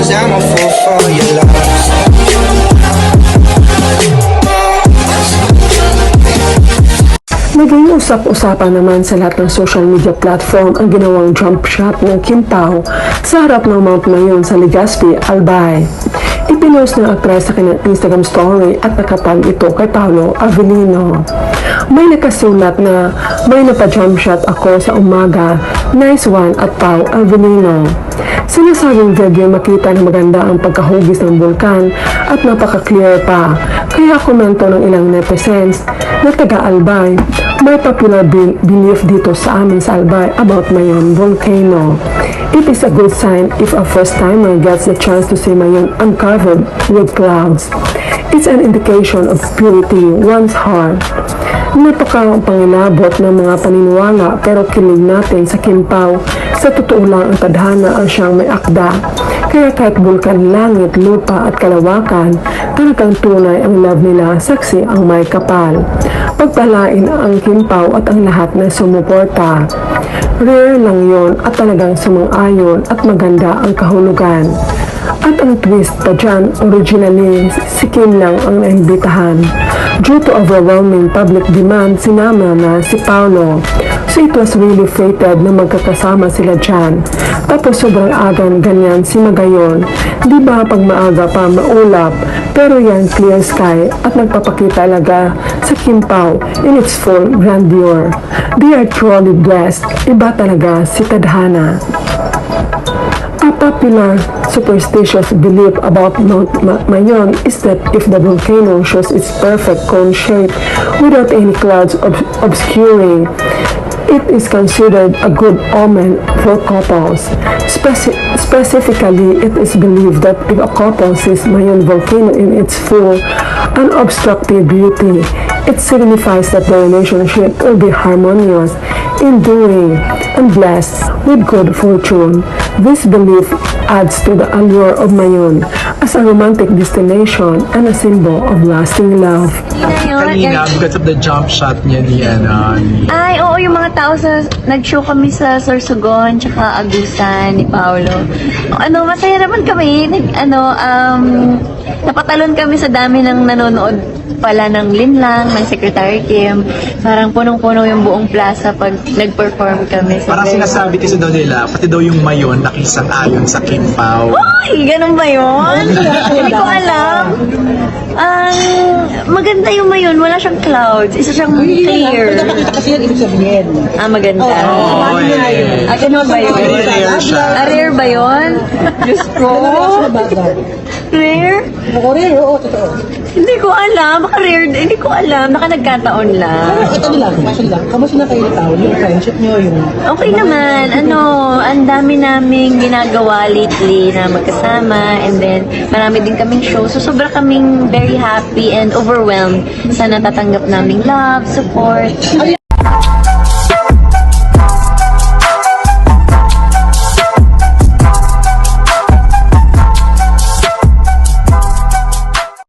'cause I'm a fool for your love. Naging usap-usapan naman sa lahat ng social media platform ang ginawang jump shot ng Kim Pao sa harap ng Mount Mayon sa Legazpi, Albay. Ipinost ng aktres sa kanyang Instagram story at nakapag ito kay Paolo Avellino. May nakasulat na may napa-jump shot ako sa umaga, nice one at Pao Avellino. Sinasabing video makita na maganda ang pagkahugis ng bulkan at napaka-clear pa. Kaya komento ng ilang netizens na taga-Albay, may popular belief dito sa amin sa Albay about Mayon volcano. It is a good sign if a first-timer gets the chance to see Mayon uncovered with clouds. It's an indication of purity one's heart. Napaka-pangilabot ng mga paniniwala pero kilig natin sa Kim Pao. Sa totoo lang ang tadhana ang siyang may akda. Kaya kahit bulkan, langit, lupa at kalawakan, talagang tunay ang love nila, saksi ang may kapal. Pagpalain ang Kim Pao at ang lahat na sumuporta. Rare lang yon at talagang sumang-ayon at maganda ang kahulugan. At ang twist pa dyan, originally, si Kim lang ang naimbitahan. Due to overwhelming public demand, sinama na si Paolo. So it was really fated na magkakasama sila dyan. Tapos sobrang agang ganyan si Magayon. Di ba pag maaga pa maulap, pero yan clear sky at nagpapakita talaga sa Kim Pao in its full grandeur. They are truly blessed. Iba talaga si tadhana. A popular superstitious belief about Mount Mayon is that if the volcano shows its perfect cone shape without any clouds obscuring, it is considered a good omen for couples. Specifically, it is believed that if a couple sees Mayon volcano in its full, unobstructed beauty, it signifies that the relationship will be harmonious, enduring, and blessed with good fortune. This belief adds to the allure of Mayon as a romantic destination and a symbol of lasting love. Kanina, because of the jump shot niya ni Ay, oo, yung mga tao nag-show kami sa Sorsogon, tsaka Agusan, ni Paolo. Masaya naman kami. Napatalon kami sa dami ng nanonood pala ng Linlang, ng Secretary Kim. Parang punong-puno yung buong plaza pag nag-perform kami. Parang sinasabi kasi daw nila, pati daw yung Mayon nakisang-ayon sa Kim Pao. Ay, ganun ba yun? Hindi ko alam. Maganda yung Mayon, wala siyang clouds. Isa siyang clear. Nakita kasi yan, ibig sabihin. Maganda. Oh, yeah. Ganun ba yun? Very rare siya. Rare ba yun? Diyos ko. Rare? Ako rin, oo, totoo. Hindi ko alam. Baka rare. Hindi ko alam. Baka nagkataon lang. Pero ito lang, question lang. Kamusta na kayo ni Tao? Yung friendship nyo, yung... Okay naman. Ang dami naming ginagawa lately na magkasama. And then, marami din kaming show. So, sobra kaming very happy and overwhelmed sa natatanggap naming love, support. Ano